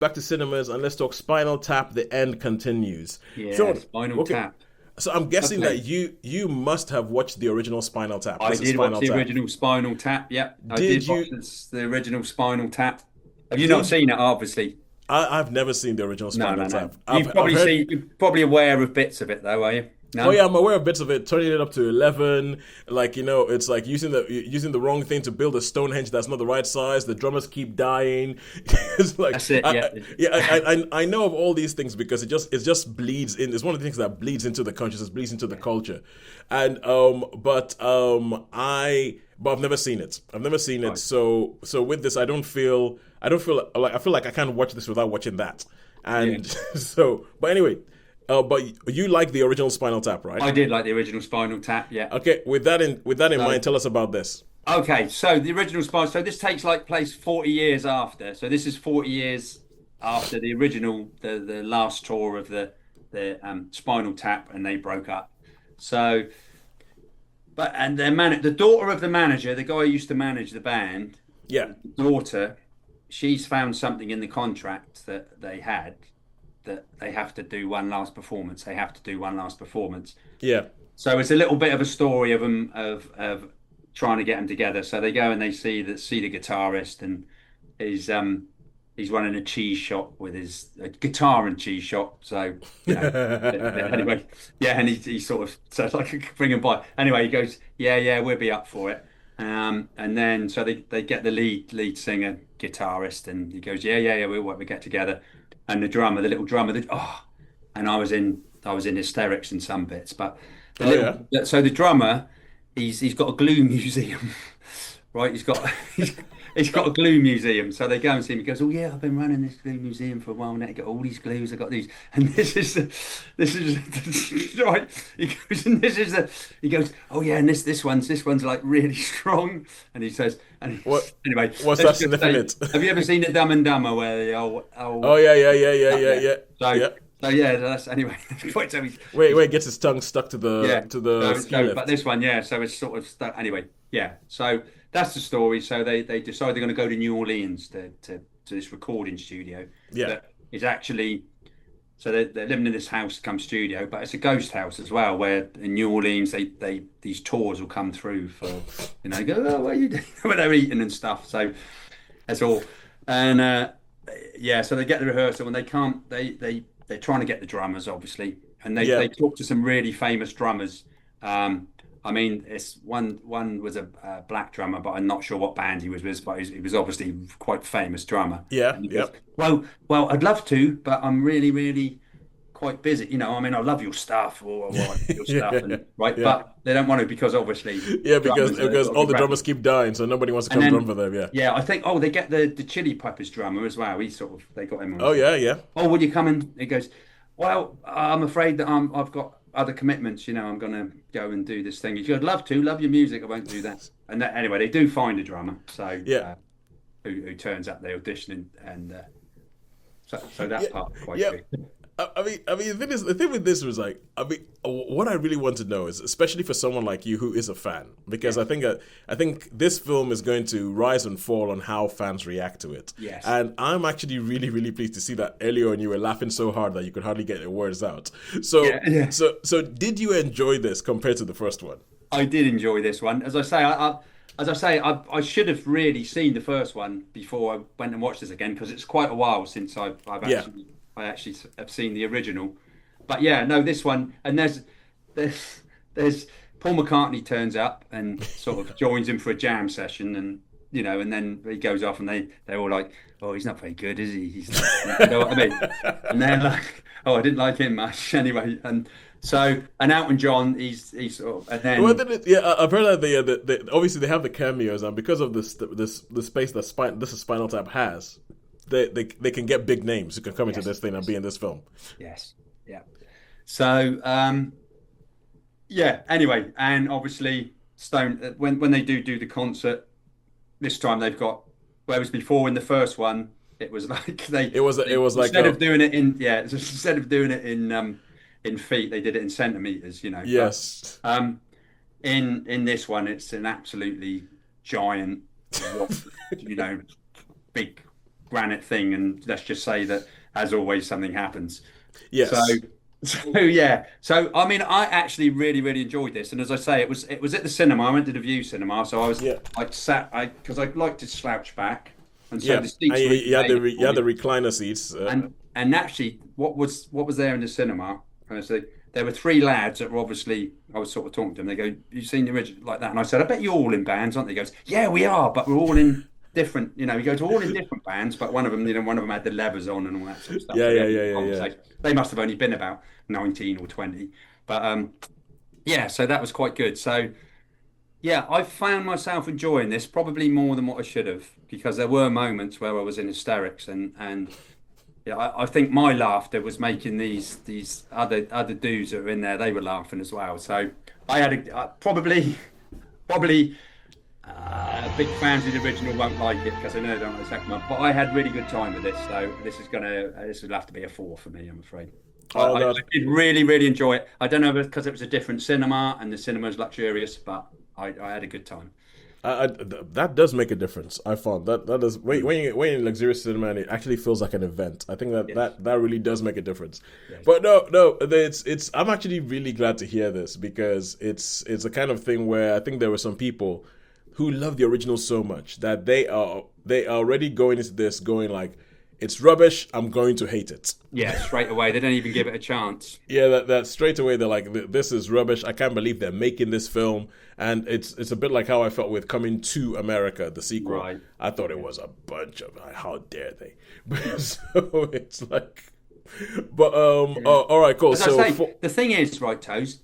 back to cinemas and let's talk Spinal Tap. The End continues. Yeah, Sean, Spinal okay. Tap. So I'm guessing that Okay. you must have watched the original Spinal Tap. I This is did watch Spinal the Tap. original Spinal Tap. Yep, I Did did watch you? the original Spinal Tap. Have you not Did seen it? Obviously. I've never seen the original No, Spinal no, no. Tap. I've heard. You're probably aware of bits of it though, are you? Oh No? yeah, I'm aware of bits of it. Turning it up to 11, like it's like using the wrong thing to build a Stonehenge that's not the right size. The drummers keep dying. It's like That's it, yeah. I know of all these things because it just bleeds in. It's one of the things that bleeds into the consciousness, bleeds into the culture, and but I've never seen it. I've never seen it. Right. So with this, I don't feel like I feel like I can't watch this without watching that, Yeah. and so but anyway. But you like the original Spinal Tap, right? I did like the original Spinal Tap, yeah. Okay, with that in So mind, tell us about this. okay, so the original Spinal so this takes like place 40 years after. So this is 40 years after the original the last tour of the Spinal Tap and they broke up. So but and the daughter of the manager, the guy who used to manage the band, Yeah, the daughter, she's found something in the contract that they had that they have to do one last performance. They have to do one last performance. yeah. So it's a little bit of a story of them of trying to get them together. So they go and they see the guitarist and he's running a cheese shop with his a guitar and cheese shop. So anyway, yeah, and he sort of so it's like bring him by. Anyway, he goes, yeah, we'll be up for it. And then so they get the lead singer, guitarist, and he goes, yeah, we'll get together. And the drummer, the little drummer, and I was in hysterics in some bits, but the Oh yeah. so the drummer, he's got a glue museum, right? He's got a glue museum. So they go and see him. He goes, "Oh yeah, I've been running this glue museum for a while now. I got all these glues. I got these, and this is right." He goes, and this is the. He goes, "Oh yeah, and this one's like really strong." And he says, and What anyway, what's that let's just say, significant? have you ever seen the Dumb and Dumber where the Oh yeah, yeah, yeah, yeah, yeah, yeah. yeah, So yeah. so yeah, that's anyway. Quite so Wait, gets his tongue stuck to yeah. the ski But lift. this one, yeah. So it's sort of stuck. Anyway, yeah. So that's the story. So they decide they're going to go to New Orleans to this recording studio Yeah. that is actually. So they're living in this house, come studio, but it's a ghost house as well. Where in New Orleans, they these tours will come through for go, oh, what are you doing when they're eating and stuff. So that's all. And yeah, so they get the rehearsal and they can't. They're trying to get the drummers, obviously, and they Yeah. talk to some really famous drummers. Um, I mean, it's one was a black drummer, but I'm not sure what band he was with, but he was obviously quite famous drummer. Yeah. And he goes, Yep. well, I'd love to, but I'm really, really quite busy. I mean, I love your stuff or I like your stuff, Yeah. and right, Yeah. but they don't want to because obviously Yeah, because drummers are because got to all be the rapping. drummers keep dying, so nobody wants to And come drum then for them. Yeah. yeah, I think they get the Chili Peppers drummer as well. They got him on Oh as yeah, yeah. oh, will you come and he goes, well, I'm afraid that I've got other commitments, I'm gonna go and do this thing. He goes, love your music, I won't do that. And anyway, they do find a drummer, so Yeah. who turns up, they audition and so Yeah. that part quite Yeah. good. I mean, the thing with this was like, I mean, what I really want to know is, especially for someone like you who is a fan, because Yeah. I think this film is going to rise and fall on how fans react to it. Yes. And I'm actually really, really pleased to see that earlier on you were laughing so hard that you could hardly get your words out. So, Yeah, yeah. so did you enjoy this compared to the first one? I did enjoy this one. As I should have really seen the first one before I went and watched this again because it's quite a while since I've Yeah. actually have seen the original. But yeah, no, this one and there's Paul McCartney turns up and sort of joins him for a jam session and then he goes off and they're all like, oh, he's not very good, is he? He's not, you know what I mean? And they're like, oh, I didn't like him much anyway. And Elton John, he's sort of, and Well, then then I've heard that obviously they have the cameos, and because of this the space that this Spinal Tap has, they can get big names who can come into yes, this thing and be in this film. yes, yeah. So yeah. Anyway, and obviously Stone when they do the concert this time they've got whereas before in the first one it was like It was like instead of doing it in instead of doing it in feet they did it in centimeters. But yes, in this one it's an absolutely giant rock, big granite thing, and let's just say that, as always, something happens. So, Yes. so yeah. So I mean, I actually really, really enjoyed this, and as I say, it was at the cinema. I went to the View Cinema, so I was Yeah. like sat, I because I like to slouch back, and so Yeah. the And seats really you had made it you for had the me. recliner seats. And actually, what was there in the cinema? And so there were three lads that were obviously. I was sort of talking to them. They go, "You seen the original like that?" And I said, "I bet you're all in bands, aren't they?" He goes, "Yeah, we are, but we're all in different." He goes, "We're all in different bands, but one of them, one of them had the levers on and all that sort of stuff." Yeah. So we Yeah. had Yeah. a Yeah. Yeah. conversation. They must have only been about 19 or 20, but yeah. So that was quite good. So yeah, I found myself enjoying this probably more than what I should have, because there were moments where I was in hysterics, and yeah, I think my laughter was making these other dudes that were in there. They were laughing as well. So I had probably big fans of the original won't like it because I know they don't like the second one. But I had really good time with this. So this will have to be a four for me, I'm afraid. Oh, I that did really really enjoy it. I don't know because it was a different cinema and the cinema is luxurious, but I had a good time. that does make a difference. I found that does Mm. when you're in luxurious cinema and it actually feels like an event. I think Yes, that really does make a difference. yes, But no, it's. I'm actually really glad to hear this because it's a kind of thing where I think there were some people who love the original so much that they are already going into this going like it's rubbish. I'm going to hate it. yeah. Straight away, they don't even give it a chance. Yeah, that straight away they're like, this is rubbish. I can't believe they're making this film, and it's a bit like how I felt with Coming to America, the sequel. Right. I thought it was a bunch of how dare they? So it's like, but Yeah. all right, cool. As I So say, for, the thing is, right, Toes,